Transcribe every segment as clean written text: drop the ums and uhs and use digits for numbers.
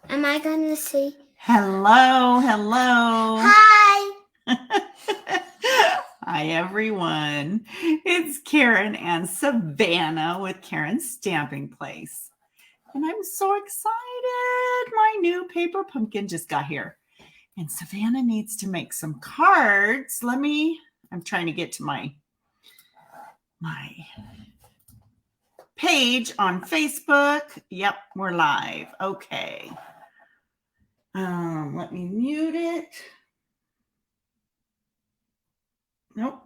Am I going to see? Hello, hello. Hi. Hi, everyone. It's Karen and Savannah with Karen's Stamping Place. And I'm so excited. My new paper pumpkin just got here. And Savannah needs to make some cards. I'm trying to get to my page on Facebook. Yep, we're live. Okay. Let me mute it. Nope.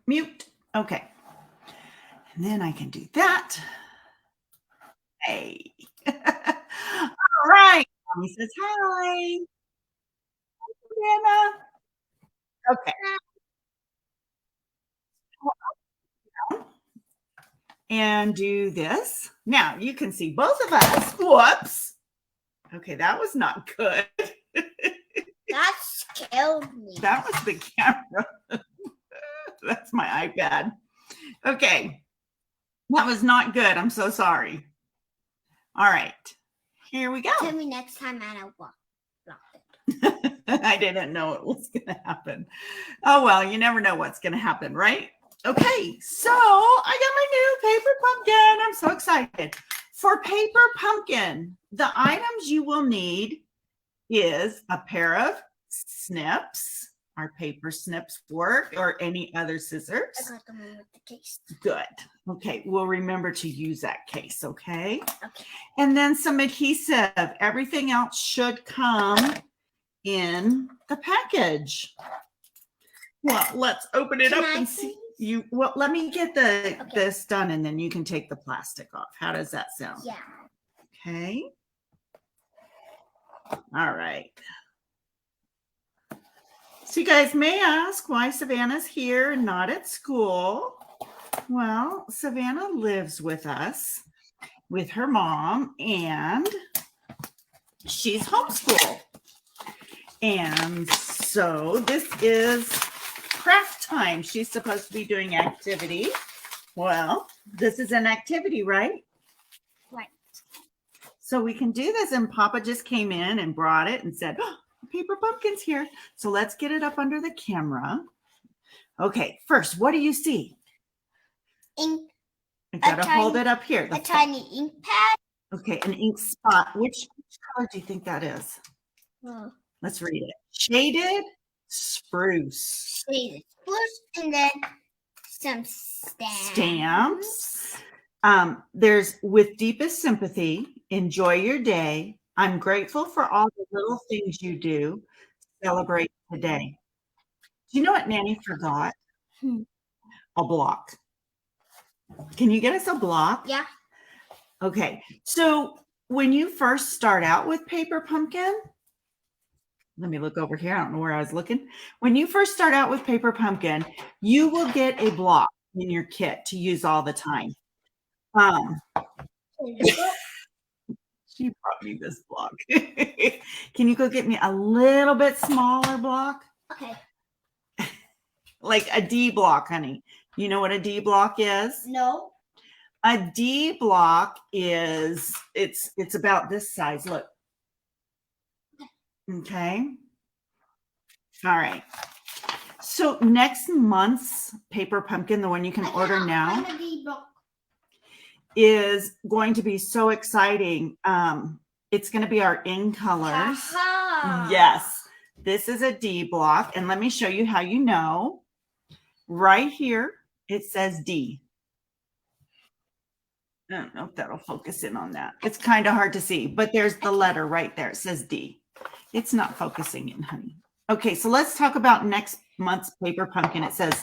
Mute. Okay. And then I can do that. Hey. All right. Mommy says hi. Savannah. Okay. And do this. Now you can see both of us. Whoops. Okay, that was not good. That scared me. That was the camera. That's my iPad. Okay. That was not good. I'm so sorry. All right. Here we go. Tell me next time and I'll block it. I didn't know it was going to happen. Oh, well, you never know what's going to happen, right? Okay, so I got my new paper pumpkin. I'm so excited. For paper pumpkin, the items you will need is a pair of snips. Our paper snips work, or any other scissors. I got the one with the case. Good. Okay, we'll remember to use that case, okay? Okay. And then some adhesive. Everything else should come in the package. Well, let's open it up and see. Well, let me get this done, and then you can take the plastic off. How does that sound? Yeah. Okay. All right. So you guys may ask why Savannah's here and not at school. Well, Savannah lives with us, with her mom, and she's homeschooled. And so this is craft time. She's supposed to be doing activity. Well, this is an activity, right? Right. So we can do this. And Papa just came in and brought it and said, oh, paper pumpkin's here. So let's get it up under the camera. Okay, first, what do you see? Ink. I gotta hold it up here. A tiny ink pad. Okay, an ink spot. Which color do you think that is? Let's read it. Shaded spruce. Shaded spruce, and then some Stamps. There's with deepest sympathy, enjoy your day. I'm grateful for all the little things you do. Celebrate today. Do you know what Nanny forgot? A block. Can you get us a block? Yeah. Okay. So when you first start out with paper pumpkin, let me look over here. I don't know where I was looking. When you first start out with paper pumpkin, you will get a block in your kit to use all the time. She brought me this block. Can you go get me a little bit smaller block? Okay. Like a D block, honey. You know what a D block is? No. A D block is, it's about this size. Look. Okay. All right. So next month's paper pumpkin, the one you can order now, is going to be so exciting. It's going to be our in colors. Yes. This is a D block. And let me show you how you know. Right here, it says D. I don't know if that'll focus in on that. It's kind of hard to see, but there's the letter right there. It says D. It's not focusing in, honey. Okay, so let's talk about next month's paper pumpkin. It says,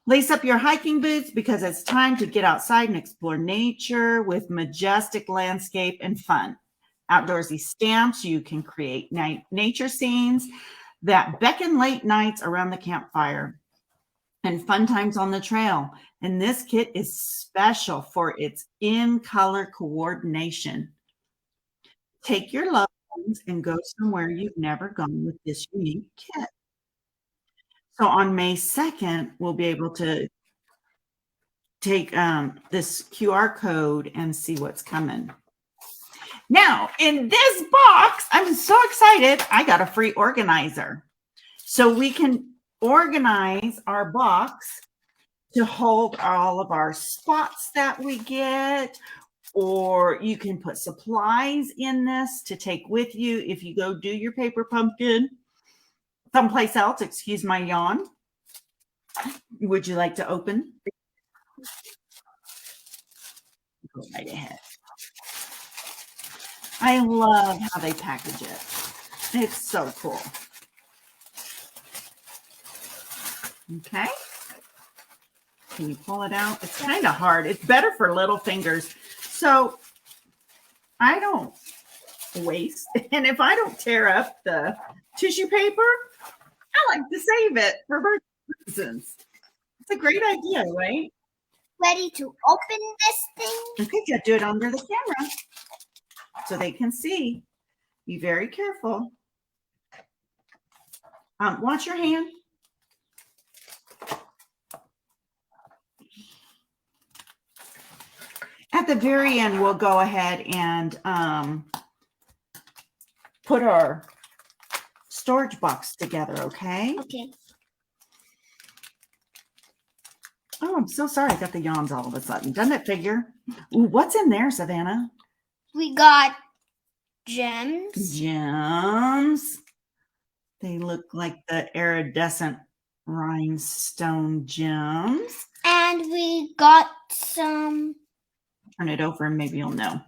lace up your hiking boots because it's time to get outside and explore nature with majestic landscape and fun. Outdoorsy stamps. You can create nature scenes that beckon late nights around the campfire and fun times on the trail. And this kit is special for its in-color coordination. Take your loved ones and go somewhere you've never gone with this unique kit. So on May 2nd, we'll be able to take this QR code and see what's coming. Now, in this box, I'm so excited. I got a free organizer. So we can organize our box to hold all of our spots that we get, or you can put supplies in this to take with you if you go do your paper pumpkin someplace else. Excuse my yawn. Would you like to open? Go right ahead. I love how they package it. It's so cool. Okay. Can you pull it out? It's kind of hard. It's better for little fingers. So I don't waste. And if I don't tear up the tissue paper, I like to save it for birthday reasons. It's a great idea, right? Ready to open this thing? Okay, you do it under the camera so they can see. Be very careful. Watch your hand. At the very end, we'll go ahead and put our storage box together, okay? Okay. Oh, I'm so sorry. I got the yawns all of a sudden. Doesn't it figure? Ooh, what's in there, Savannah? We got gems. Gems. They look like the iridescent rhinestone gems. And we got some. Turn it over and maybe you'll know.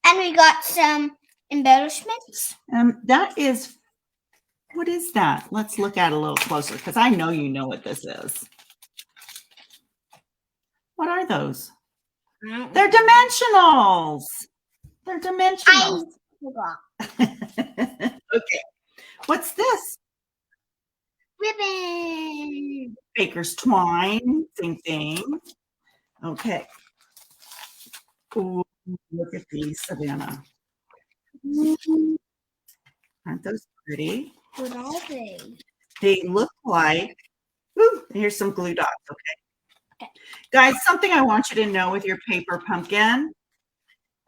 And we got some embellishments. That is, what is that? Let's look at it a little closer because I know you know what this is. What are those? They're dimensionals. They're dimensionals. I forgot. Okay. What's this? Ribbon. Baker's twine. Same thing. Okay. Ooh, look at these, Savannah. Aren't those pretty? What are they? They look like, ooh, here's some glue dots, okay? Guys, something I want you to know with your paper pumpkin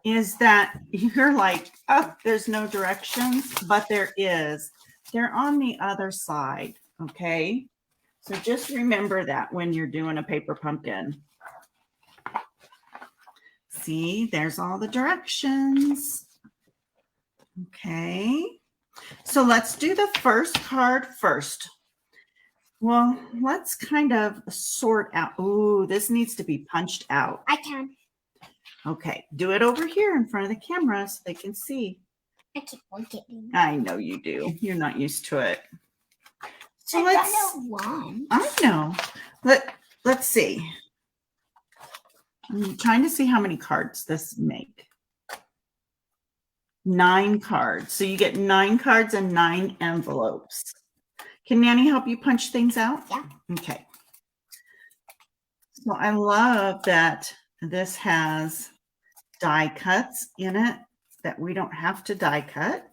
is that you're like, oh, there's no directions, but there is. They're on the other side, okay? So just remember that when you're doing a paper pumpkin. See, there's all the directions. Okay. So let's do the first card first. Well, let's kind of sort out. Ooh, this needs to be punched out. I can. Okay, do it over here in front of the camera so they can see. I keep on getting. I know you do. You're not used to it. So I let's. got one. I know. Let's see. I'm trying to see how many cards this make. 9 cards. So you get 9 cards and 9 envelopes. Can Nanny help you punch things out? Yeah. Okay. So I love that this has die cuts in it that we don't have to die cut.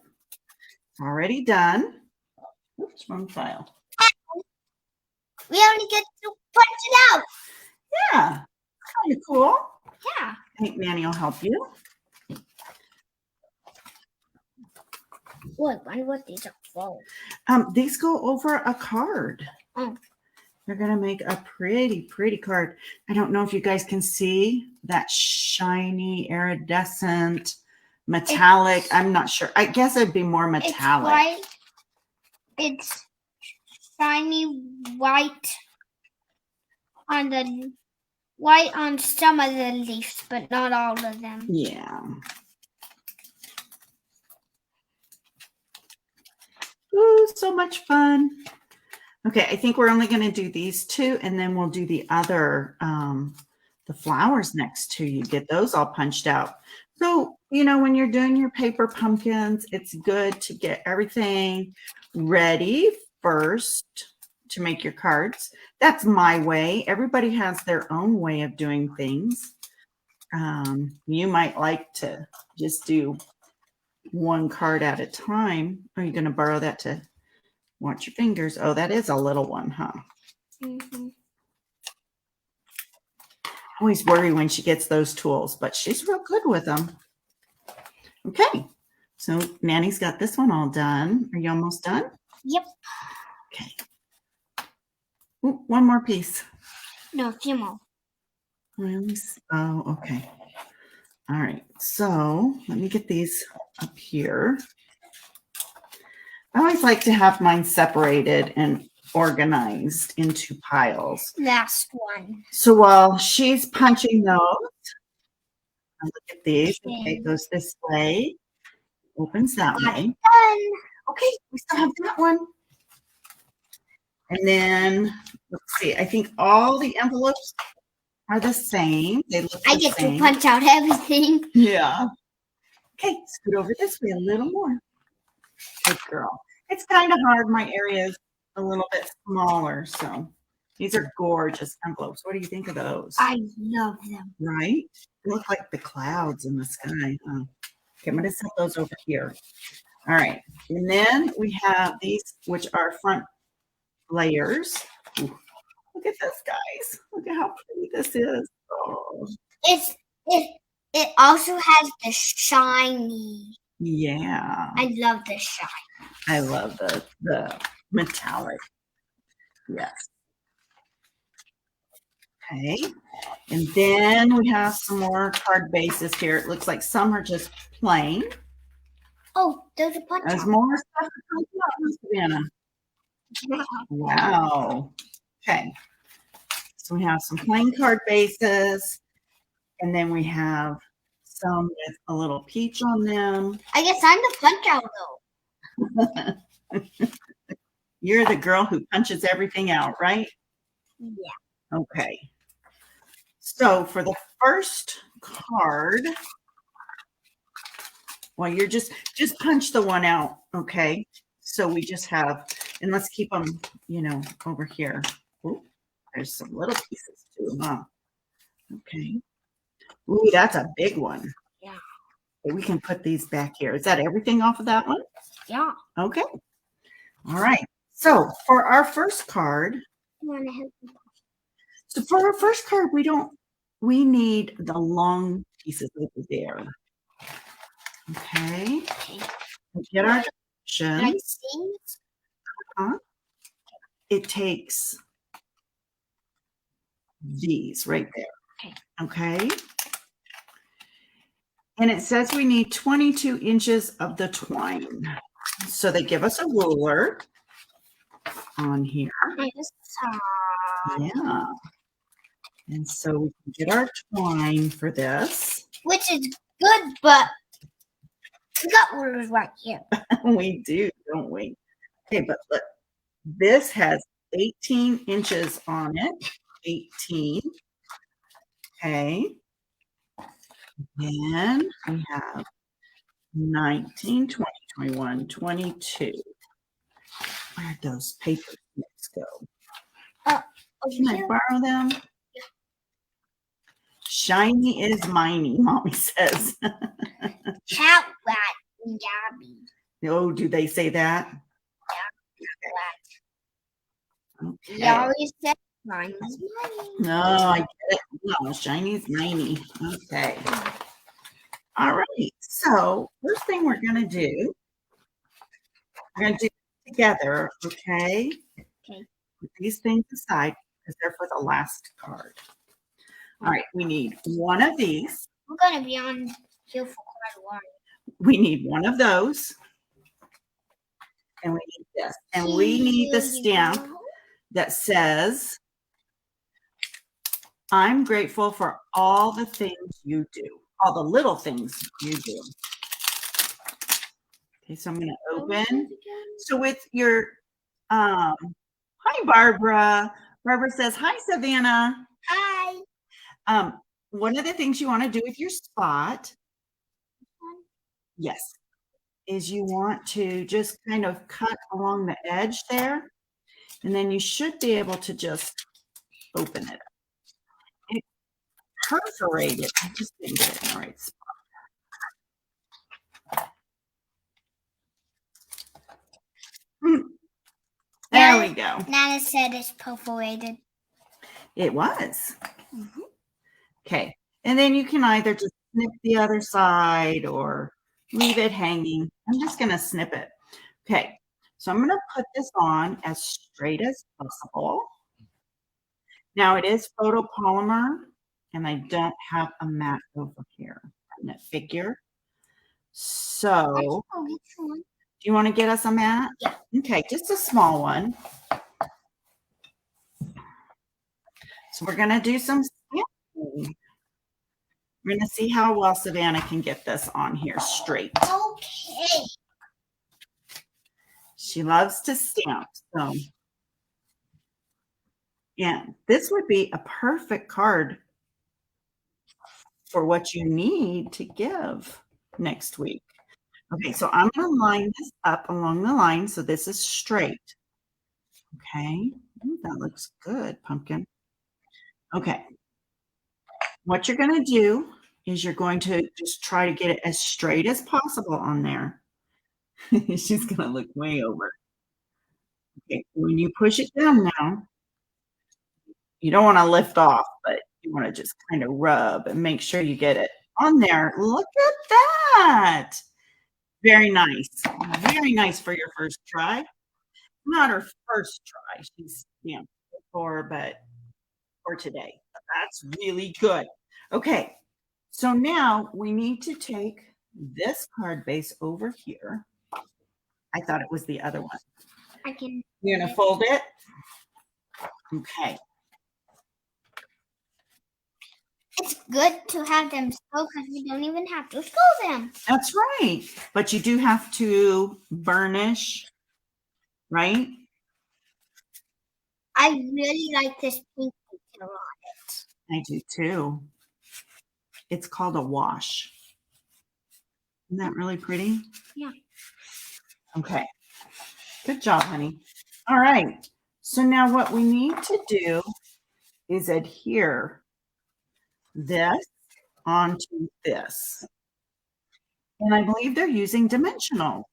It's already done. Oops, wrong file. We only get to punch it out. Yeah. Kind of cool. Yeah. I think Nanny will help you. Look, I wonder what these are for. These go over a card. Oh. They're going to make a pretty, pretty card. I don't know if you guys can see that shiny, iridescent, metallic. I'm not sure. I guess it'd be more metallic. It's shiny white on some of the leaves, but not all of them. Yeah. Ooh, so much fun. Okay, I think we're only going to do these 2, and then we'll do the other, the flowers next to you. Get those all punched out. So, you know, when you're doing your paper pumpkins, it's good to get everything ready first to make your cards. That's my way. Everybody has their own way of doing things. You might like to just do 1 card at a time. Are you going to borrow that to watch your fingers? Oh, that is a little one, huh? Mm-hmm. I always worry when she gets those tools, but she's real good with them. Okay. So Nanny's got this one all done. Are you almost done? Yep. Okay. Ooh, one more piece. No, a few more. Oh, okay. All right. So let me get these up here. I always like to have mine separated and organized into piles. Last one. So while she's punching those, look at these. Okay, Okay. it goes this way, opens that way. Done. Okay, we still have that one. And then let's see. I think all the envelopes are the same. They look I the get same. to punch out everything. Yeah. Okay, scoot over this way a little more. Good girl. It's kind of hard. My area is a little bit smaller, so these are gorgeous envelopes. What do you think of those? I love them. Right? They look like the clouds in the sky. Huh? Okay, I'm going to set those over here. All right. And then we have these, which are front layers. Ooh, look at this, guys. Look at how pretty this is. Oh. It also has the shiny. Yeah. I love the shine. I love the metallic. Yes. Okay. And then we have some more card bases here. It looks like some are just plain. Oh, there's a punch There's out. more stuff to come out, Savannah. Wow. Okay. So we have some plain card bases, and then we have some with a little peach on them. I guess I'm the punch out though. You're the girl who punches everything out, right? Yeah. Okay. So for the first card, well, you're just punch the one out, okay? So we just have, and let's keep them, over here. Ooh, there's some little pieces too, huh? Okay. Ooh, that's a big one. Yeah. Okay, we can put these back here. Is that everything off of that one? Yeah. Okay. All right. So for our first card, we need the long pieces over there. Okay. We get our directions. It takes these right there. Okay. And it says we need 22 inches of the twine. So they give us a ruler on here. Yeah. And so we can get our twine for this. Which is good, but we got rulers right here. We do, don't we? Okay, but look, this has 18 inches on it. 18. Okay. Then we have 19, 20, 21, 22. Where'd those paper snips go? Can I borrow them? Yeah. Shiny is miney, Mommy says. Cat rat and Gabby. Oh, do they say that? Yeah. Okay. You always said mine is miney. No, I get it. No, shiny's miney. Okay. All right. So first thing we're gonna do it together, okay? Okay. Put these things aside because they're for the last card. All right, we need one of these. We're gonna be on here for quite a while. We need one of those. And we need this. And we need the stamp that says, I'm grateful for all the things you do, all the little things you do. Okay, so I'm going to open. So with your, hi, Barbara. Barbara says, hi, Savannah. Hi. One of the things you want to do with your spot, yes, is you want to just kind of cut along the edge there, and then you should be able to just open it up. It perforated. I just didn't get it in the right spot. There we go. Nana said it's perforated. It was. Okay. And then you can either just snip the other side or leave it hanging. I'm just going to snip it. Okay, so I'm going to put this on as straight as possible. Now it is photopolymer, and I don't have a mat over here. I'm going to figure. So, do you want to get us a mat? Yeah. Okay, just a small one. So we're going to do some stamping. We're going to see how well Savannah can get this on here straight. Okay. She loves to stamp. So, yeah, this would be a perfect card for what you need to give next week. Okay, so I'm going to line this up along the line so this is straight. Okay, ooh, that looks good, pumpkin. Okay, what you're going to do is you're going to just try to get it as straight as possible on there. She's going to look way over. Okay, when you push it down now, you don't want to lift off, but you want to just kind of rub and make sure you get it on there. Look at that. Very nice. Very nice for your first try. Not her first try. She's stamped before, but for today. That's really good. Okay. So now we need to take this card base over here. I thought it was the other one. I can. You're going to fold it? Okay. It's good to have them sew because we don't even have to sew them. That's right. But you do have to burnish, right? I really like this pink detail on it. I do too. It's called a wash. Isn't that really pretty? Yeah. Okay. Good job, honey. All right. So now what we need to do is adhere this onto this. And I believe they're using dimensionals.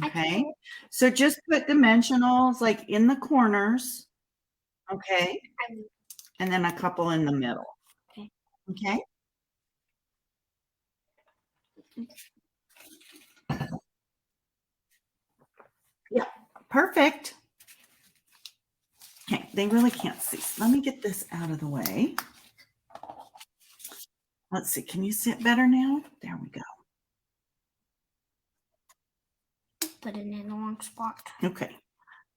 Okay. So just put dimensionals like in the corners. Okay. And then a couple in the middle. Okay. Okay. Yeah. Perfect. Okay. They really can't see. Let me get this out of the way. Let's see. Can you see it better now? There we go. Put it in the wrong spot. Okay.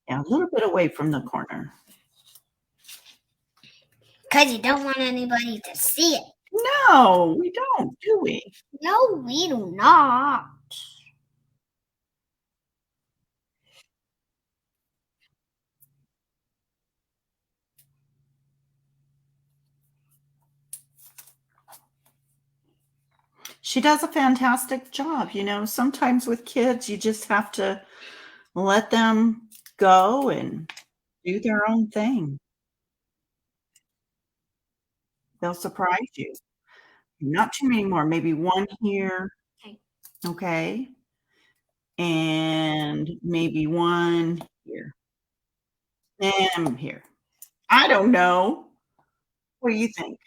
Yeah, a little bit away from the corner. Because you don't want anybody to see it. No, we don't, do we? No, we do not. She does a fantastic job. You know, sometimes with kids, you just have to let them go and do their own thing. They'll surprise you. Not too many more, maybe one here. Okay. And maybe one here. And here. I don't know. What do you think?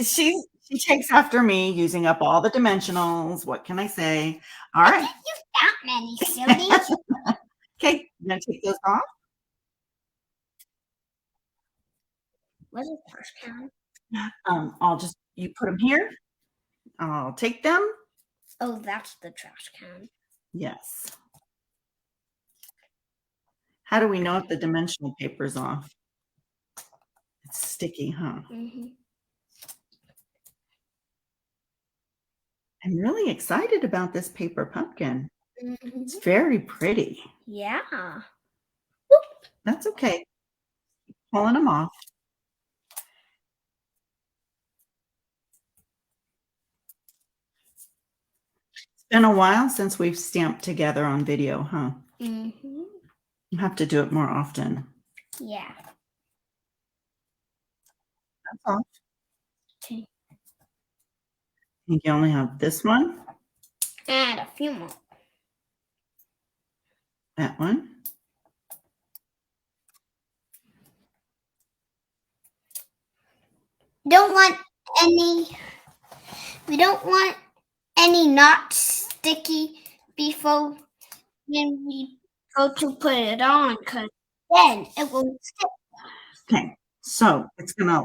She takes after me using up all the dimensionals. What can I say? All right. You that many, silly. Okay, I'm gonna take those off. What's the trash can? I'll just you put them here. I'll take them. Oh, that's the trash can. Yes. How do we know if the dimensional paper's off? It's sticky, huh? Mm-hmm. I'm really excited about this paper pumpkin. Mm-hmm. It's very pretty. Yeah. That's okay. Pulling them off. It's been a while since we've stamped together on video, huh? Mm-hmm. You have to do it more often. Yeah. That's all. Okay. I think you only have this one. And a few more. That one. Don't want any not sticky before when we go to put it on, because then it won't stick. Okay, so it's gonna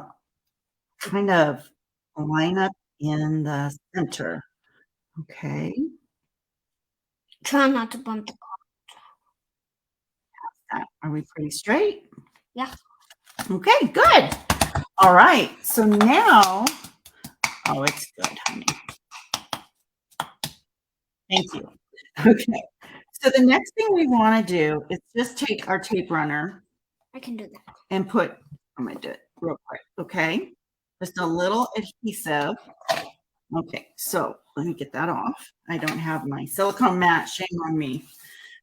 kind of line up in the center. Okay, Try not to bump the are we pretty straight? Yeah. Okay, good. All right, so now, oh, it's good, honey. Thank you. Okay, so the next thing we want to do is just take our tape runner I can do that. and put, I'm going to do it real quick, okay? Just a little adhesive. Okay, so let me get that off. I don't have my silicone mat, shame on me.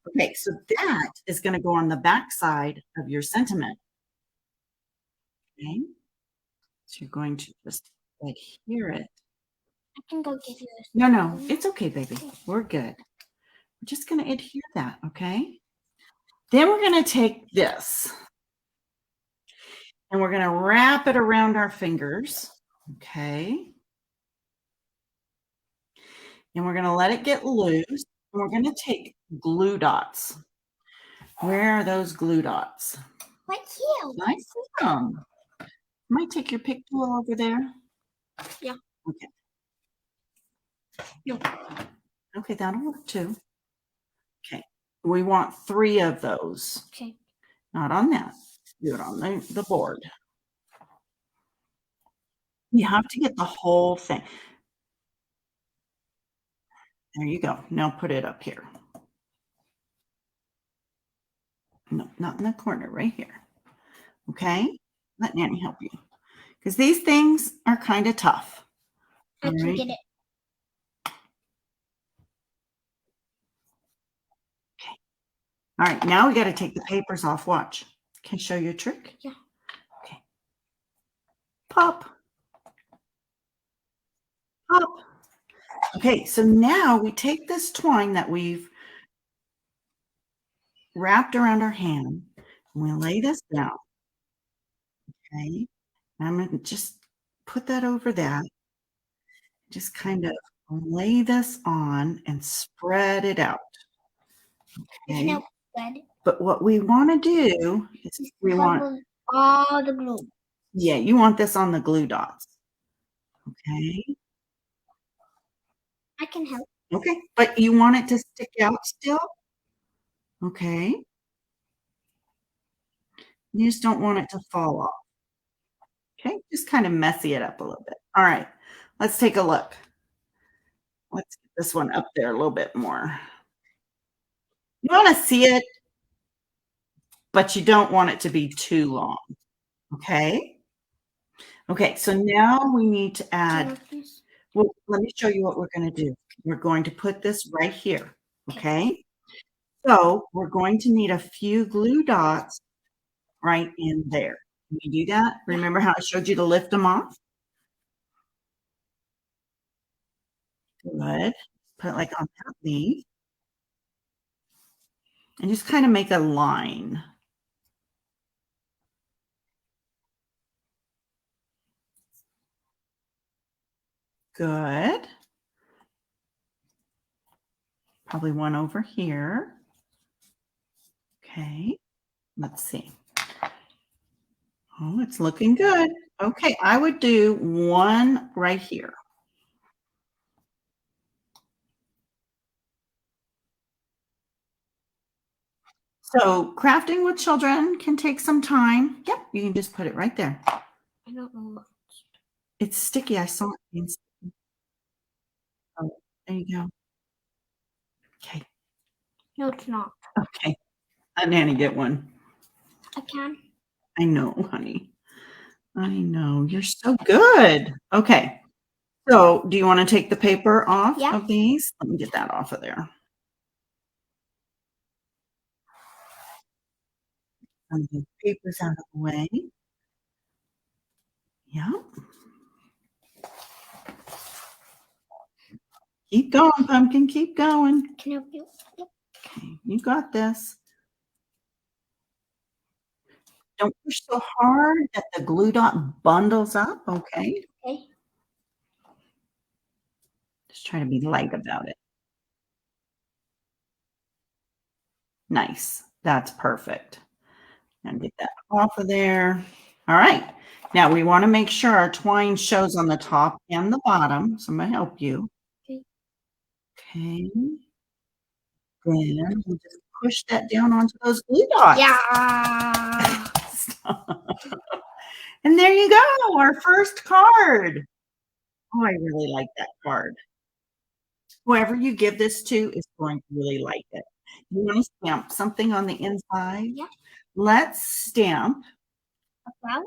Okay, so that is going to go on the back side of your sentiment. Okay, so you're going to just adhere it. I can go give you this. No, it's okay, baby. We're good. We're just going to adhere that, okay? Then we're going to take this and we're going to wrap it around our fingers, okay? And we're going to let it get loose. And we're going to take glue dots. Where are those glue dots? Right here. I see them. Might take your pick tool over there. Yeah. Okay. Okay, that'll work too. Okay. We want 3 of those. Okay. Not on that. Do it on the board. You have to get the whole thing. There you go. Now put it up here. No, not in the corner, right here. Okay? Let Nanny help you. Because these things are kind of tough. I can get it. Okay. All right, now we got to take the papers off. Watch. Can I show you a trick? Yeah. Okay. Pop. Pop. Okay, so now we take this twine that we've wrapped around our hand and we lay this down. Okay. And I'm going to just put that over that. Just kind of lay this on and spread it out. Okay. But what we want to do is we want all the glue. Yeah, you want this on the glue dots. Okay. I can help. Okay, but you want it to stick out still? Okay. You just don't want it to fall off. Okay, just kind of messy it up a little bit. All right, let's take a look. Let's get this one up there a little bit more. You want to see it, but you don't want it to be too long. Okay. Okay, so now we need to add, well, let me show you what we're going to do. We're going to put this right here. Okay. So we're going to need a few glue dots right in there. Can you do that? Remember how I showed you to lift them off? Good. Put it like on that leaf. And just kind of make a line. Good. Probably one over here. Okay. Let's see. Oh, it's looking good. Okay, I would do one right here. So crafting with children can take some time. Yep, you can just put it right there. I don't know. It's sticky. I saw it. Oh, there you go. Okay. No, it's not. Okay. Let Nanny get one. I can. I know, honey. I know. You're so good. Okay. So do you want to take the paper off of these? Let me get that off of there. And the paper's out of the way. Yep. Keep going, pumpkin. Keep going. Can I help you? Yep. Okay. You got this. Don't push so hard that the glue dot bundles up. Okay. Okay. Just try to be light about it. Nice. That's perfect. And get that off of there. All right. Now we want to make sure our twine shows on the top and the bottom. So I'm going to help you. Okay. Okay. Then we'll just push that down onto those glue dots. Yeah. And there you go, our first card. Oh, I really like that card. Whoever you give this to is going to really like it. You want to stamp something on the inside? Yeah. Let's stamp. A flower?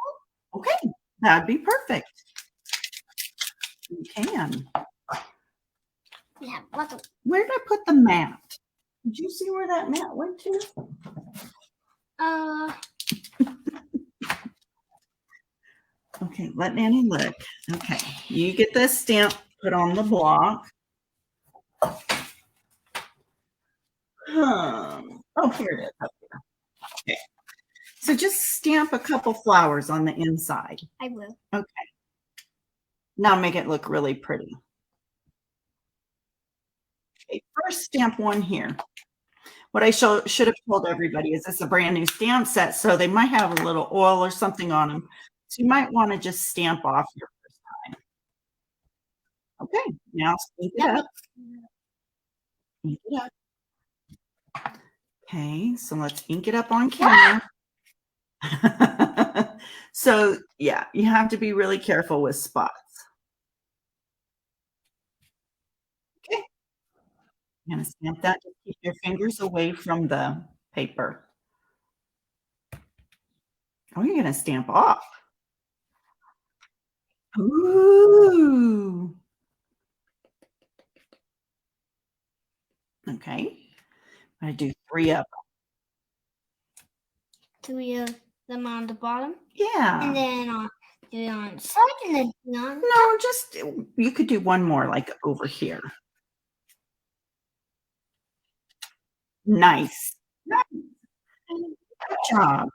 Okay, that'd be perfect. You can. Yeah. Where did I put the mat? Did you see where that mat went to? Okay, let Nanny look. Okay, you get this stamp put on the block. Oh, here it is. Up here. Okay. So just stamp a couple flowers on the inside. I will. Okay. Now make it look really pretty. Okay, first stamp one here. What I should have told everybody is it's a brand new stamp set, so they might have a little oil or something on them. So you might want to just stamp off your first time. Okay, now ink it up. Ink it up. Okay, so let's ink it up on camera. So yeah, you have to be really careful with spots. Okay, I'm gonna stamp that. Just keep your fingers away from the paper. Oh, you're gonna stamp off. Ooh. Okay, I'm gonna do 3 of them. 3 of them on the bottom. Yeah. And then on the side, and then on. No, just you could do one more, like over here. Nice. Good job.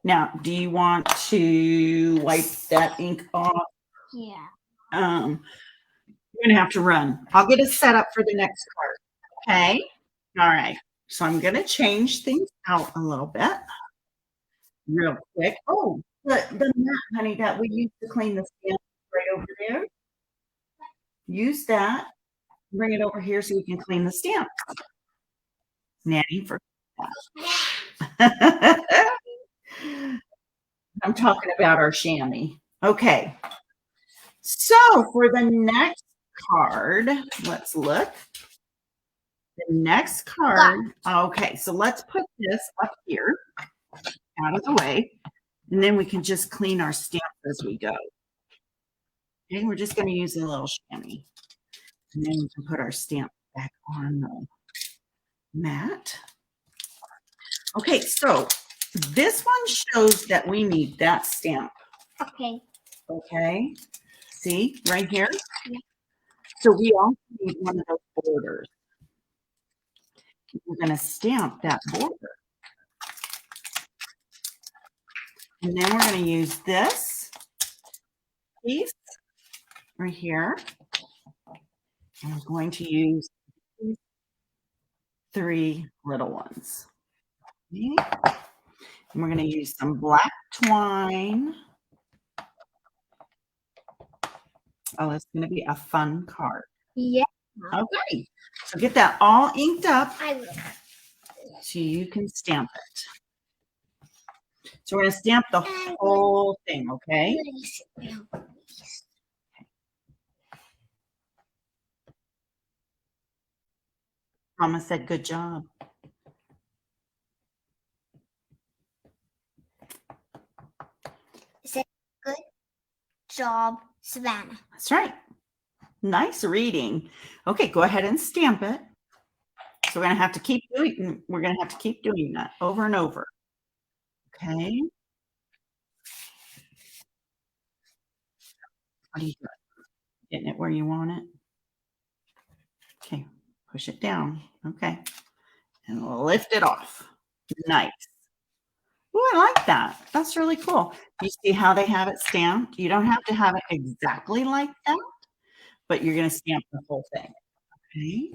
Now, do you want to wipe that ink off? Yeah. You're gonna have to run. I'll get a setup for the next card. Okay. All right. So I'm gonna change things out a little bit, real quick. Oh, the mat, honey, that we used to clean the stamp right over there. Use that. Bring it over here so we can clean the stamp. Nanny for. I'm talking about our chamois. Okay. So for the next card, let's look. The next card. Okay, so let's put this up here out of the way, and then we can just clean our stamps as we go. Okay, we're just going to use a little chamois, and then we can put our stamp back on the mat. Okay, so this one shows that we need that stamp. Okay. Okay, see right here? Yeah. So we also need one of those borders. We're going to stamp that border. And then we're going to use this piece right here. And I'm going to use 3 little ones. Okay. And we're going to use some black twine. Oh, it's going to be a fun card. Yeah. Okay. So get that all inked up. I will. So you can stamp it. So we're going to stamp the whole thing, okay? Mama said, good job. It said, good job, Savannah. That's right. Nice reading. Okay, go ahead and stamp it. So we're going to have to keep doing that over and over. Okay. What are you doing? Getting it where you want it? Okay, push it down. Okay. And lift it off. Nice. Oh, I like that. That's really cool. You see how they have it stamped? You don't have to have it exactly like that, but you're going to stamp the whole thing. Okay.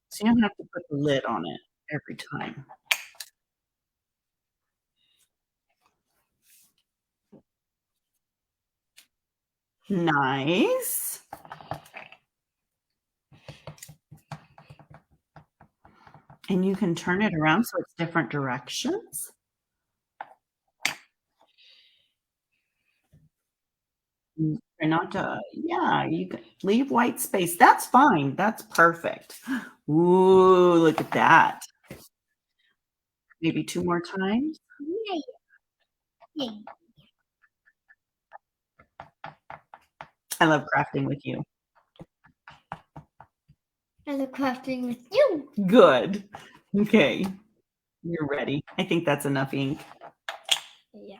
So you don't have to put the lid on it every time. Nice. And you can turn it around so it's different directions. Try not to, yeah, you can leave white space. That's fine. That's perfect. Ooh, look at that. Maybe 2 more times. Yay. I love crafting with you. I love crafting with you. Good. Okay. You're ready. I think that's enough ink. Yeah.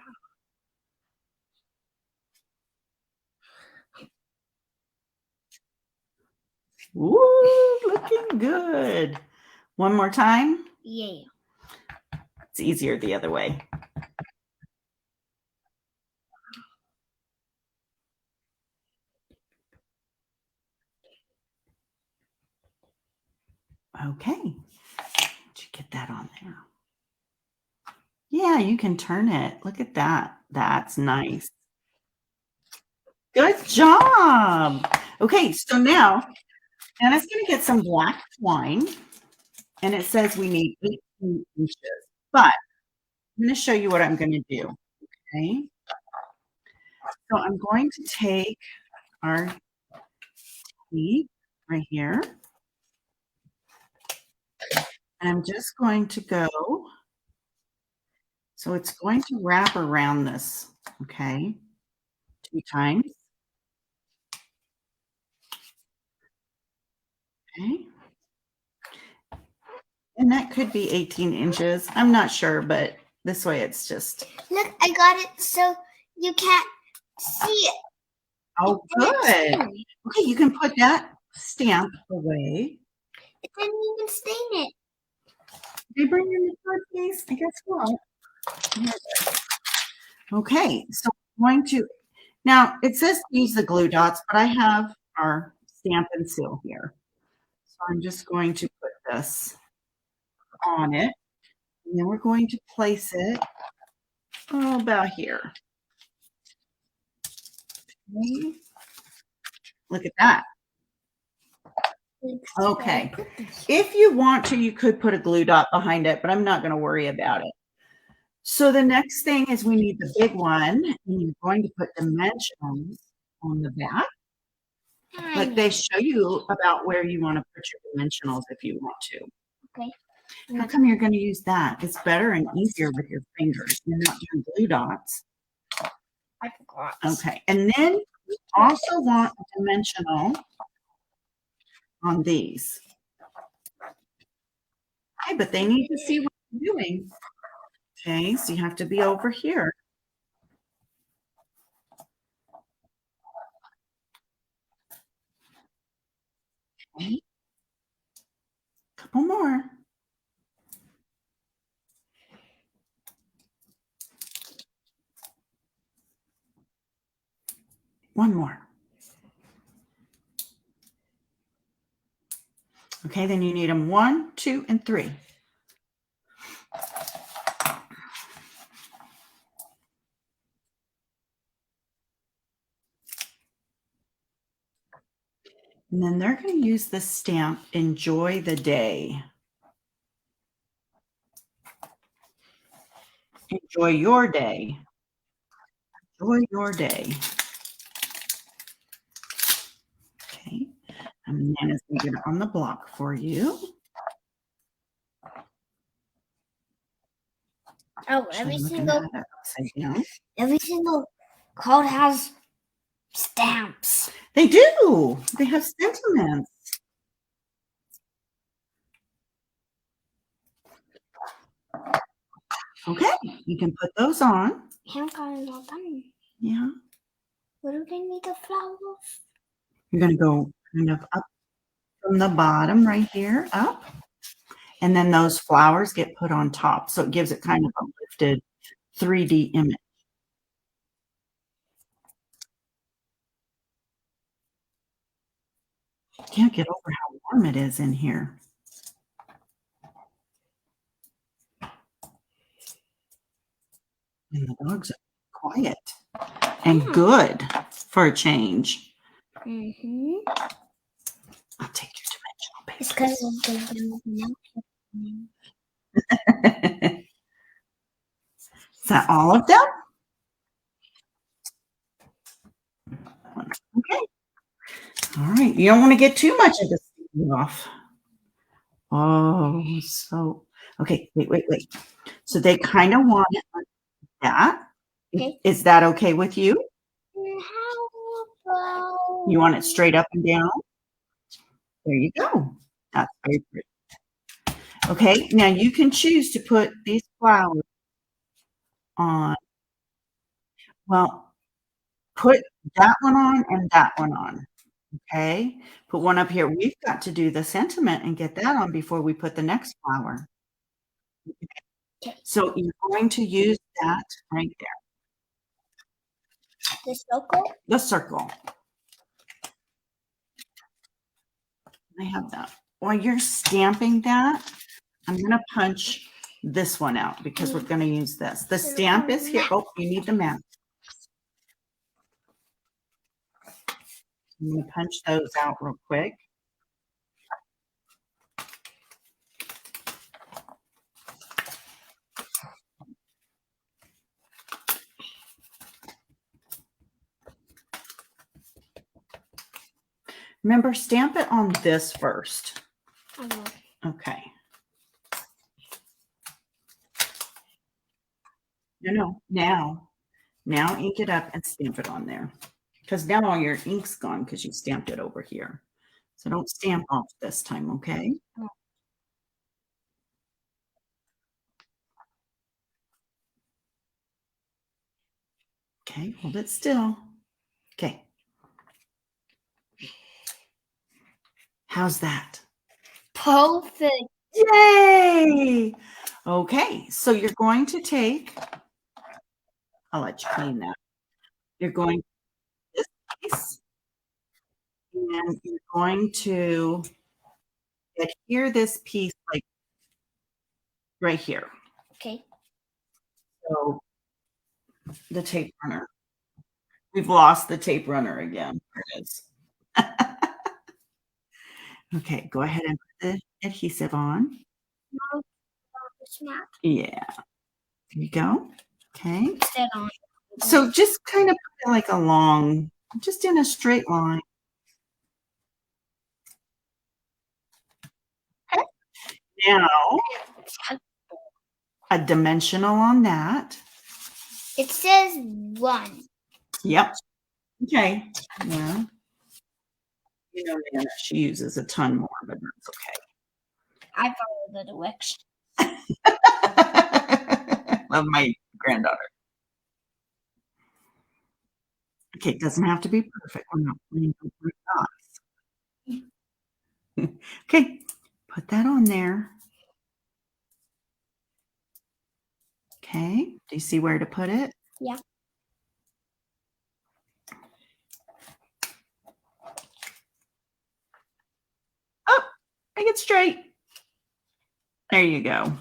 Ooh, looking good. One more time. Yeah. It's easier the other way. Okay. Did you get that on there? Yeah, you can turn it. Look at that. That's nice. Good job. Okay, so now Anna's going to get some black twine, and it says we need 18 inches, but I'm going to show you what I'm going to do. Okay. So I'm going to take our tape right here, and I'm just going to go. So it's going to wrap around this, okay, 2 times. Okay. And that could be 18 inches. I'm not sure, but this way it's just. Look, I got it so you can't see it. Oh, good. Okay, you can put that stamp away. It didn't even stain it. They bring in the card case? I guess what? Okay, so I'm going to, now it says use the glue dots, but I have our stamp and seal here. So I'm just going to put this on it, and then we're going to place it about here. Okay. Look at that. Okay. If you want to, you could put a glue dot behind it, but I'm not going to worry about it. So the next thing is we need the big one, and you're going to put dimensions on the back. But they show you about where you want to put your dimensionals if you want to. Okay. How come you're going to use that? It's better and easier with your fingers. You're not doing glue dots. I forgot. Okay. And then you also want a dimensional on these. Okay, but they need to see what you're doing. Okay, so you have to be over here. Okay. Couple more. One more. Okay, then you need them 1, 2, and 3. And then they're going to use the stamp, enjoy the day. Enjoy your day. Enjoy your day. Okay. And Nana's going to get it on the block for you. Oh, Every single card has stamps. They do. They have sentiments. Okay, you can put those on. I haven't got it all done. Yeah. What do they need the flowers? You're going to go kind of up from the bottom right here, up. And then those flowers get put on top. So it gives it kind of a lifted 3D image. Can't get over how warm it is in here. And the dogs are quiet and good for a change. Mm-hmm. I'll take your dimensional paper. It's because of the Is that all of them? Okay. All right. You don't want to get too much of this off. Oh, so okay. Wait. So they kind of want it like that. Okay. Is that okay with you? How about You want it straight up and down? There you go. That's very pretty. Okay. Now you can choose to put these flowers on. Well, put that one on and that one on. Okay. Put one up here. We've got to do the sentiment and get that on before we put the next flower. Okay. So you're going to use that right there. The circle? The circle. I have that. While you're stamping that, I'm going to punch this one out because we're going to use this. The stamp is here. Oh, you need the map. I'm going to punch those out real quick. Remember, stamp it on this first. Okay. No. Now ink it up and stamp it on there. Because now all your ink's gone because you stamped it over here. So don't stamp off this time, okay? Okay, hold it still. Okay. How's that? Perfect. Yay! Okay, so you're going to take, I'll let you clean that. You're going to this piece, and you're going to adhere this piece like right here. Okay. So the tape runner. We've lost the tape runner again. There it is. Okay, go ahead and put the adhesive on. Yeah. There you go. Okay. So just kind of put it like a long, just in a straight line. Okay. Now, a dimensional on that. It says 1. Yep. Okay. Yeah. You know, Nana, she uses a ton more, but that's I follow the direction. okay. Love my granddaughter. Okay, it doesn't have to be perfect. We're not playing with dots. Okay, put that on there. Okay, do you see where to put it? Yeah. Oh, make it straight. There you go.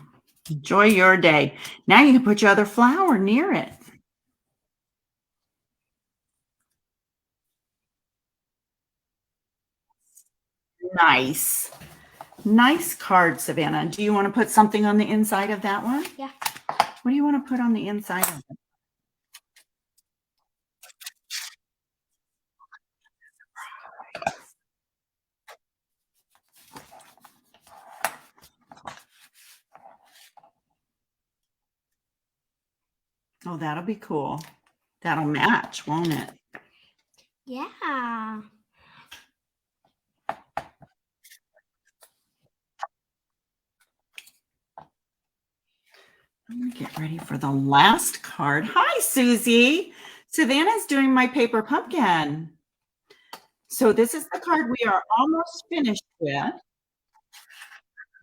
Enjoy your day. Now you can put your other flower near it. Nice. Nice card, Savannah. Do you want to put something on the inside of that one? Yeah. What do you want to put on the inside of it? Oh, that'll be cool. That'll match, won't it? Yeah. I'm going to get ready for the last card. Hi, Susie. Savannah's doing my paper pumpkin. So this is the card we are almost finished with.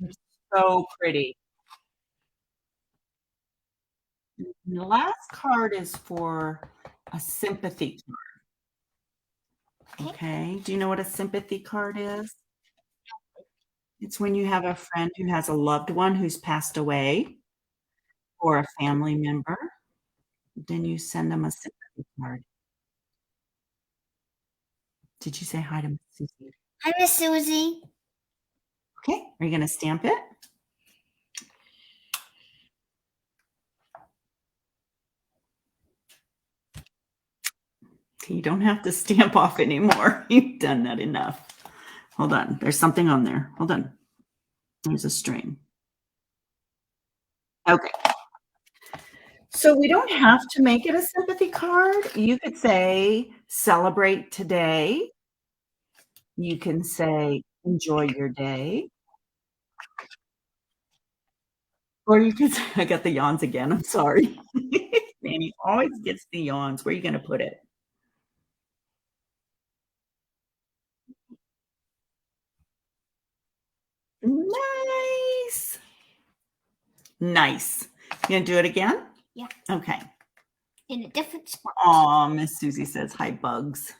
It's so pretty. And the last card is for a sympathy card. Okay. Do you know what a sympathy card is? It's when you have a friend who has a loved one who's passed away or a family member, then you send them a sympathy card. Did you say hi to Miss Susie? Hi, Miss Susie. Okay. Are you going to stamp it? You don't have to stamp off anymore. You've done that enough. Hold on. There's something on there. Hold on. There's a string. Okay. So we don't have to make it a sympathy card. You could say, celebrate today. You can say, enjoy your day. Or you could say, I got the yawns again. I'm sorry. Manny always gets the yawns. Where are you going to put it? Nice. Nice. You going to do it again? Yeah. Okay. In a different spot. Oh, Miss Susie says, hi, bugs.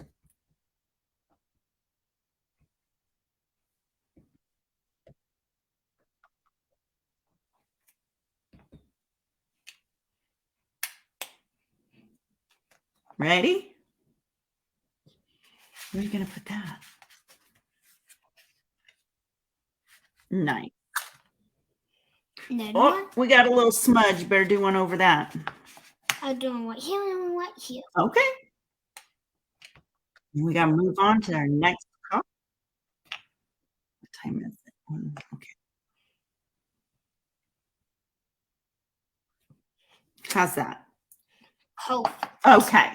Ready? Where are you going to put that? Nice. Oh, we got a little smudge. You better do one over that. I'll do one right here and one right here. Okay. We got to move on to our next card. What time is it? Okay. How's that? Oh. Okay.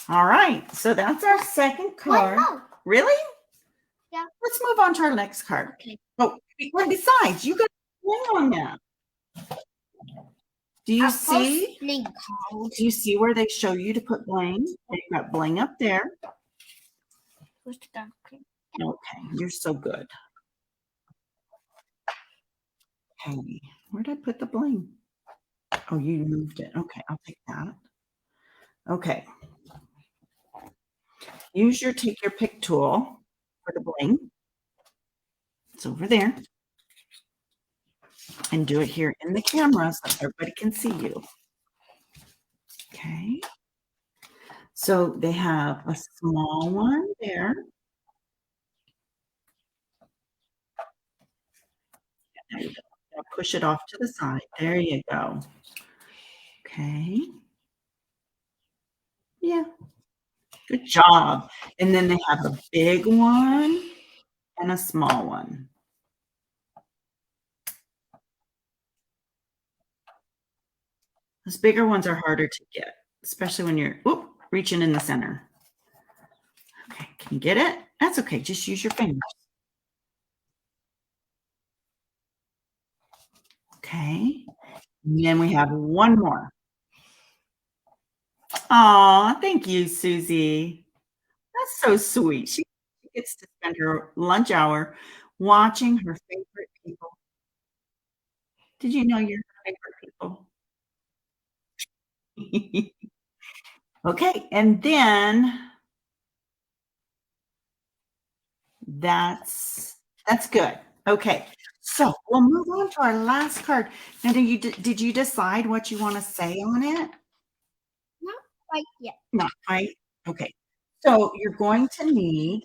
All right. So that's our second card. Really? Yeah. Let's move on to our next card. Okay. Oh, besides, you got a bling on that. Do you see? Do you see where they show you to put bling? They've got bling up there. Okay, you're so good. Okay, where did I put the bling? Oh, you moved it. Okay, I'll take that. Okay. Take your pick tool for the bling. It's over there. And do it here in the camera so everybody can see you. Okay. So they have a small one there. There you go. Now push it off to the side. There you go. Okay. Yeah. Good job. And then they have a big one and a small one. Those bigger ones are harder to get, especially when you're reaching in the center. Okay, can you get it? That's okay. Just use your fingers. Okay. And then we have one more. Oh, thank you, Susie. That's so sweet. She gets to spend her lunch hour watching her favorite people. Did you know you're her favorite people? Okay, and then that's good. Okay, so we'll move on to our last card. Now, did you decide what you want to say on it? Not quite yet. Not quite. Okay, so you're going to need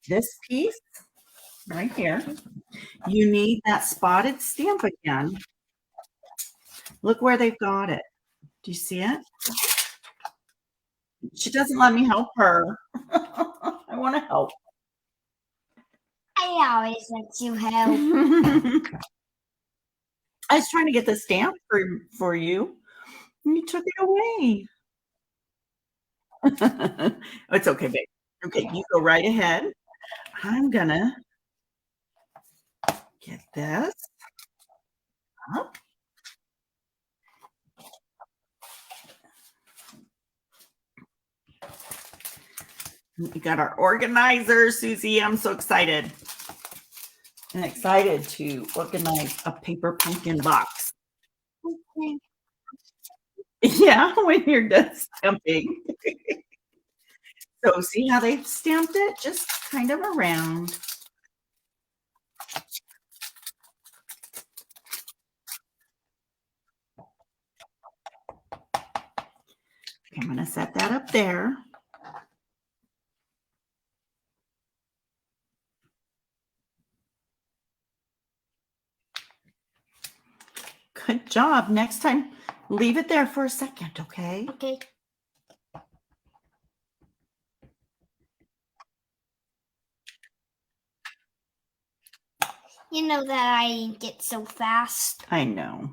this piece right here. You need that spotted stamp again. Look where they've got it. Do you see it? She doesn't let me help her. I want to help. I always let you help. I was trying to get the stamp for you, and you took it away. It's okay, babe. Okay, you go right ahead. I'm gonna get this up. We got our organizer, Susie. I'm so excited. I'm excited to organize a paper pumpkin box. Okay. Yeah, when you're done stamping. So see how they've stamped it? Just kind of around. Okay, I'm going to set that up there. Good job. Next time, leave it there for a second, okay? Okay. You know that I ink it so fast. I know.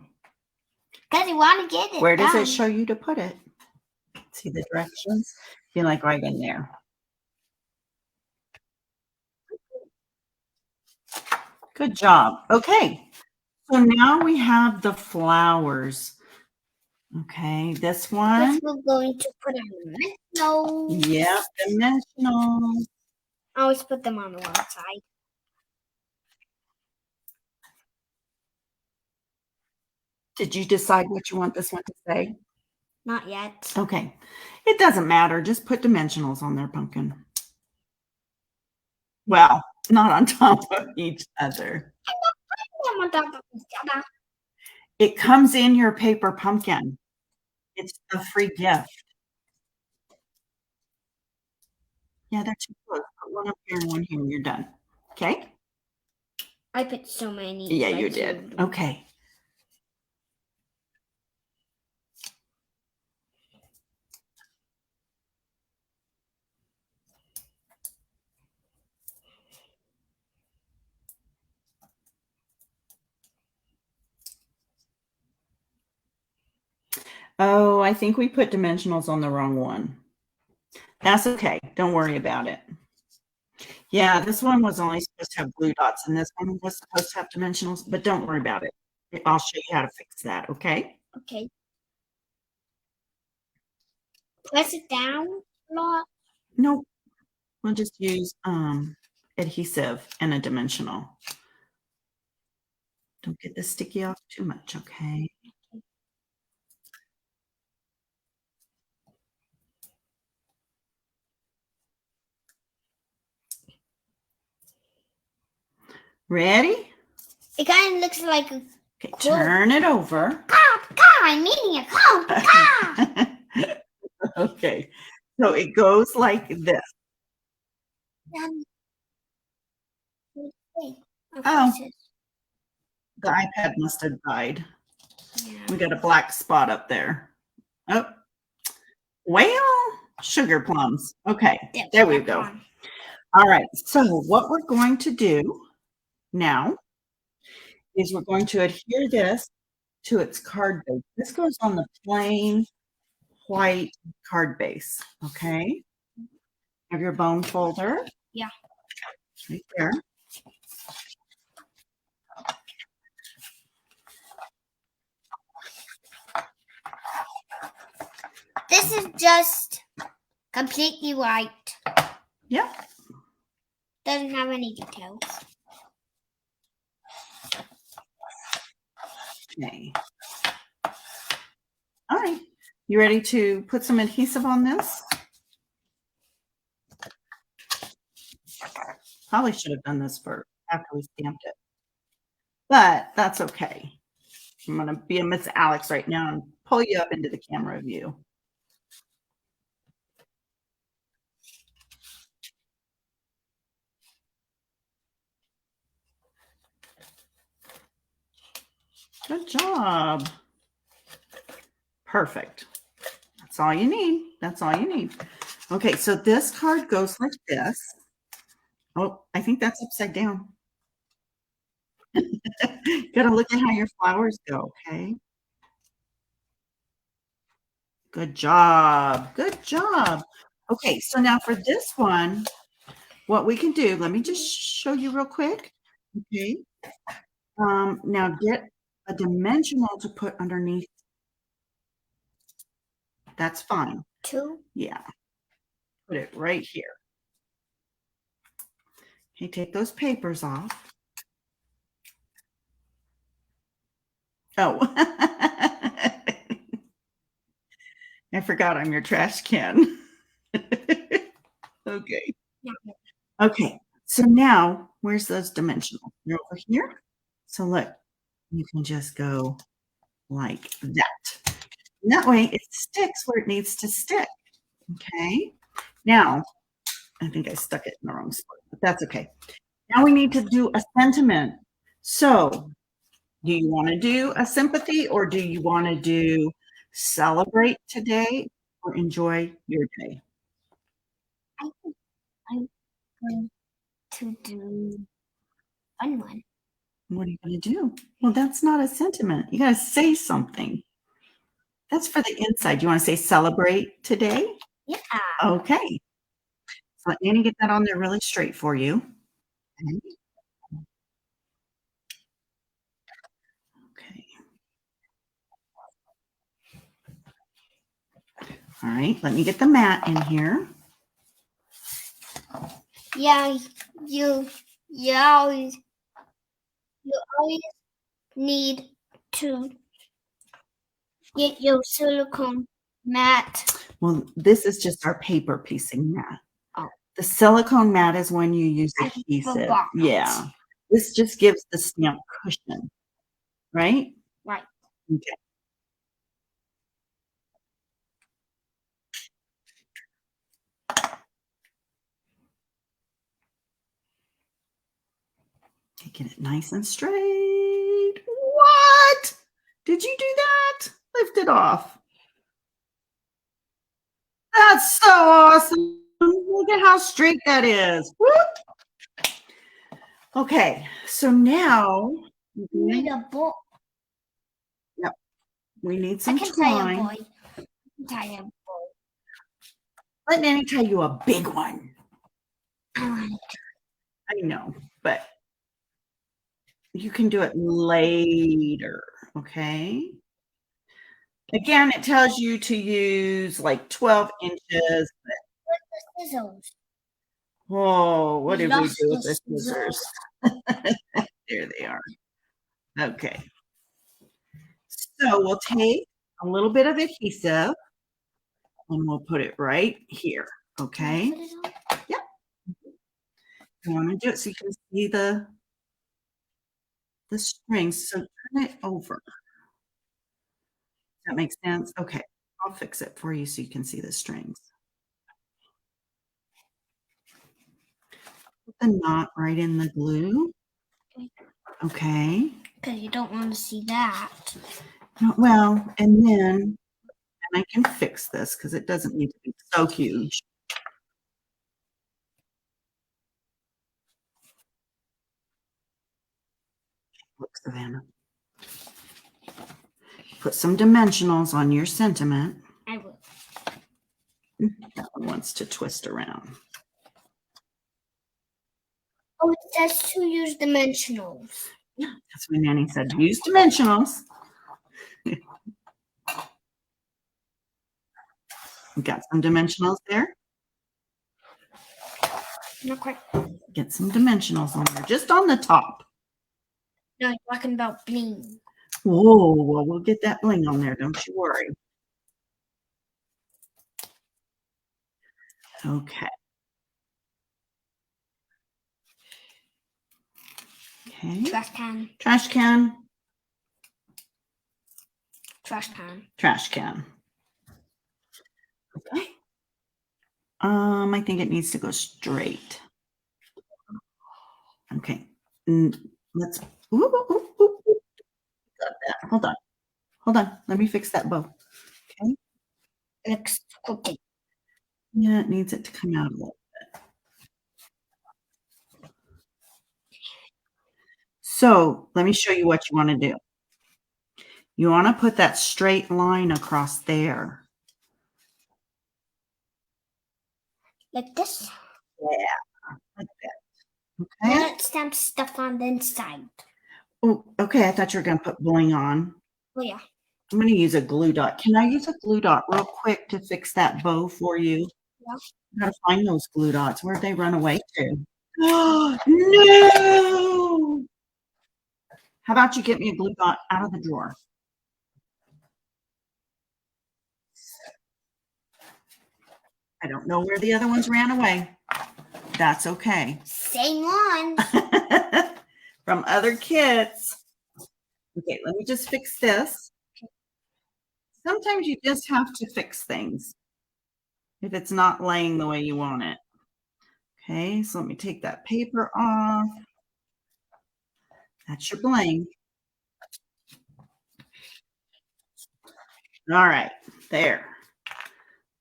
Because you want to get it Where does done. it show you to put it? See the directions? Feel like right in there. Good job. Okay. So now we have the flowers. Okay, this one. Which we're going to put on the dimensionals. Yep, dimensionals. I always put them on the one side. Did you decide what you want this one to say? Not yet. Okay. It doesn't matter. Just put dimensionals on their pumpkin. Well, not on top of each other. It comes in your paper pumpkin. It's a free gift. Yeah, they're too close. Put one up here and one here and you're done. Okay? I put so many. Yeah, you did. Okay. Oh, I think we put dimensionals on the wrong one. That's okay. Don't worry about it. Yeah, this one was only supposed to have blue dots, and this one was supposed to have dimensionals, but don't worry about it. I'll show you how to fix that, okay? Okay. Press it down a lot. Nope. We'll just use adhesive and a dimensional. Don't get the sticky off too much, okay? Ready? It kind of looks like a Okay, turn it over. I'm eating a coat. Okay, so it goes like this. Oh, the iPad must have died. Yeah. We got a black spot up there. Oh, well, sugar plums. Okay, there we go. All right, so what we're going to do now is we're going to adhere this to its card base. This goes on the plain white card base, okay? Have your bone folder. Yeah. Right there. This is just completely white. Yeah. Doesn't have any details. Okay. All right. You ready to put some adhesive on this? Probably should have done this first after we stamped it. But that's okay. I'm going to be a Miss Alex right now and pull you up into the camera view. Good job. Perfect. That's all you need. That's all you need. Okay, so this card goes like this. Oh, I think that's upside down. Gotta look at how your flowers go, okay? Good job. Good job. Okay, so now for this one, what we can do, let me just show you real quick. Okay. Now get a dimensional to put underneath. That's fine. 2. Yeah. Put it right here. Okay, take those papers off. Oh. I forgot I'm your trash can. Okay. Yeah. Okay. So now, where's those dimensionals? They're over here. So look, you can just go like that. And that way it sticks where it needs to stick. Okay. Now, I think I stuck it in the wrong spot, but that's okay. Now we need to do a sentiment. So, do you want to do a sympathy or do you want to do celebrate today or enjoy your day? I think I'm going to do fun one. What are you going to do? Well, that's not a sentiment. You got to say something. That's for the inside. You want to say celebrate today? Yeah. Okay. So let Annie get that on there really straight for you. Okay. Okay. All right. Let me get the mat in here. Yeah, you always need to get your silicone mat. Well, this is just our paper piecing mat. Oh. The silicone mat is when you use Like the adhesive. box. Yeah. This just gives the stamp cushion, right? Right. Okay. Taking it nice and straight. What? Did you do that? Lift it off. That's so awesome. Look at how straight that is. Whoop. Okay, so now You need a boy. Yep, we need I some can tie a twine. boy. I can tie a boy. Let Nanny tell you a big one. I I know, but you can do it later, okay? Again, it tells you to use like 12 inches. scissors. Oh, what did we Lost do with the the scissors? There they are. Okay. So we'll take a little bit of adhesive and we'll put it right here, okay? Yep. You want to do it so you can see the strings. So turn it over. Does that make sense? Okay. I'll fix it for you so you can see the strings. Put the knot right in the glue. Okay. Because you don't want to see that. Well, and then I can fix this because it doesn't need to be so huge. Look, Savannah. Put some dimensionals on your sentiment. I will. That one wants to twist around. Oh, it says to use dimensionals. Yeah, that's what Nanny said. Use dimensionals. You got some dimensionals there? Not quite. Get some dimensionals on there, just on the top. No, you're talking about bling. Whoa, well, we'll get that bling on there. Don't you worry. Okay. Okay. Trash can. Trash can. Trash can. Trash can. Okay. I think it needs to go straight. Okay. Let's. Ooh, ooh, ooh, ooh. Got that. Hold on. Hold on. Let me fix that bow. Okay. It's cooking. Yeah, it needs it to come out a little bit. So let me show you what you want to do. You want to put that straight line across there. Like this? Yeah, like that. Okay. Now let's stamp stuff on the inside. Oh, okay. I thought you were going to put bling on. Oh, yeah. I'm going to use a glue dot. Can I use a glue dot real quick to fix that bow for you? Yeah. I gotta find those glue dots. Where'd they run away to? Oh, no! How about you get me a glue dot out of the drawer? I don't know where the other ones ran away. That's okay. Same one. From other kids. Okay, let me just fix this. Sometimes you just have to fix things if it's not laying the way you want it. Okay, so let me take that paper off. That's your blank. All right, there.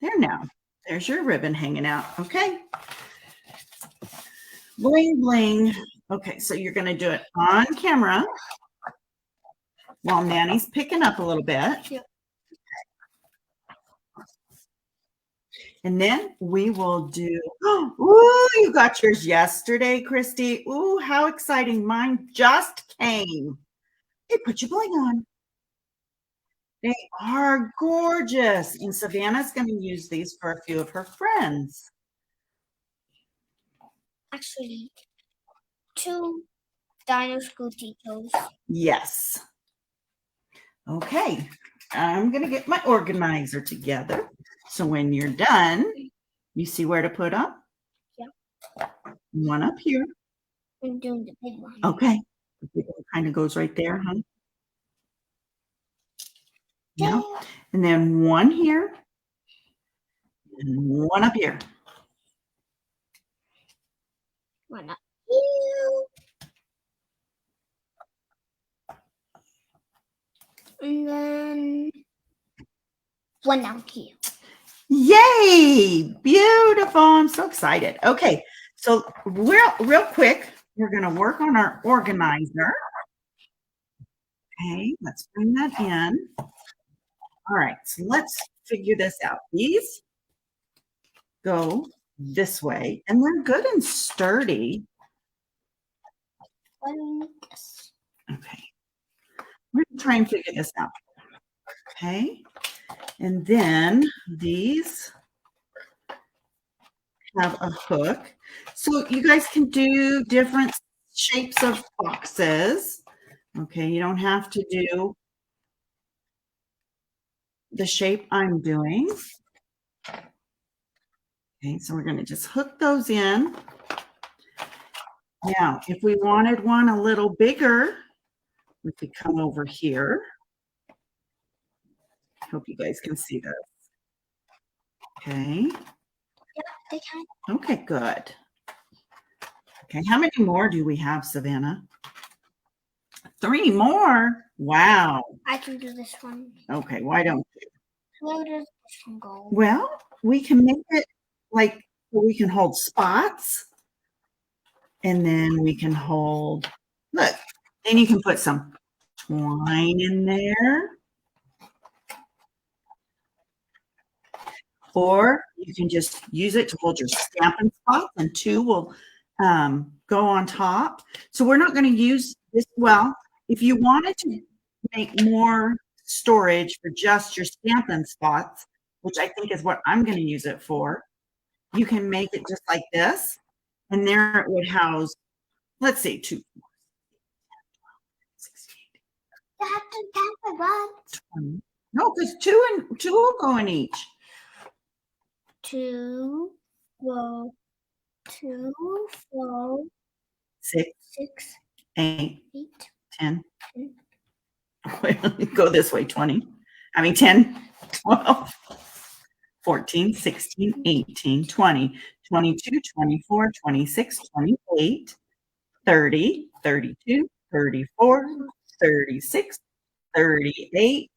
There now. There's your ribbon hanging out. Okay. Bling, bling. Okay, so you're going to do it on camera while Nanny's picking up a little bit. Yep. And then we will do, oh, you got yours yesterday, Christy. Ooh, how exciting. Mine just came. Hey, put your bling on. They are gorgeous. And Savannah's going to use these for a few of her friends. Actually, 2 dino school teachers. Yes. Okay. I'm going to get my organizer together. So when you're done, you see where to put them? Yeah. One up here. I'm doing the big one. Okay. The big one kind of goes right there, huh? Yeah. And then one here. And one up here. One up here. And then one down here. Yay! Beautiful. I'm so excited. Okay. So real quick, we're going to work on our organizer. Okay. Let's bring that in. All right. So let's figure this out. These go this way, and they're good and sturdy. Okay. We're going to try and figure this out. Okay. And then these have a hook. So you guys can do different shapes of boxes. Okay. You don't have to do the shape I'm doing. Okay. So we're going to just hook those in. Now, if we wanted one a little bigger, we could come over here. Hope you guys can see this. Okay. Yep, they can. Okay, good. Okay, how many more do we have, Savannah? 3 more? Wow. I can do this one. Okay, why don't you? Where does this one go? Well, we can make it like we can hold spots. And then we can hold, look, then you can put some twine in there. Or you can just use it to hold your Stampin' Spots, and 2 will go on top. So we're not going to use this. Well, if you wanted to make more storage for just your Stampin' Spots, which I think is what I'm going to use it for, you can make it just like this. And there it would house, let's say 2, 4, 16, 20. No, because 2 will go in each. 2, 4, 2, 4, 6, 8, 8, 10. Go this way, 20. I mean 10, 12, 14, 16, 18, 20, 22, 24, 26, 28, 30, 32, 34, 36, 38,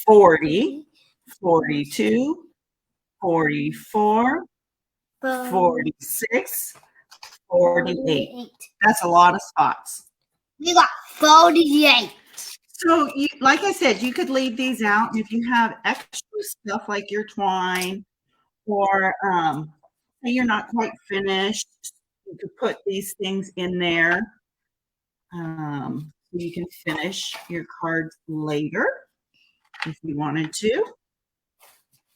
40, 42, 44, 46, 48. That's a lot of spots. We got 48. So, like I said, you could leave these out. If you have extra stuff like your twine, or you're not quite finished, you could put these things in there. So you can finish your cards later if you wanted to.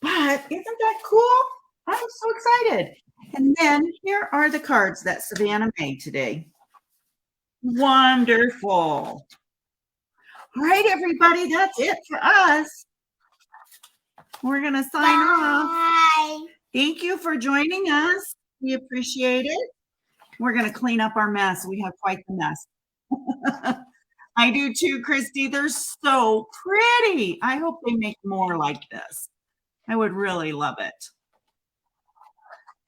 But isn't that cool? I'm so excited. And then here are the cards that Savannah made today. Wonderful. All right, everybody, that's it for us. We're going to sign off. Bye. Thank you for joining us. We appreciate it. We're going to clean up our mess. We have quite the mess. I do too, Christy. They're so pretty. I hope they make more like this. I would really love it.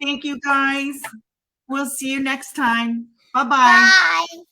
Thank you, guys. We'll see you next time. Bye-bye. Bye.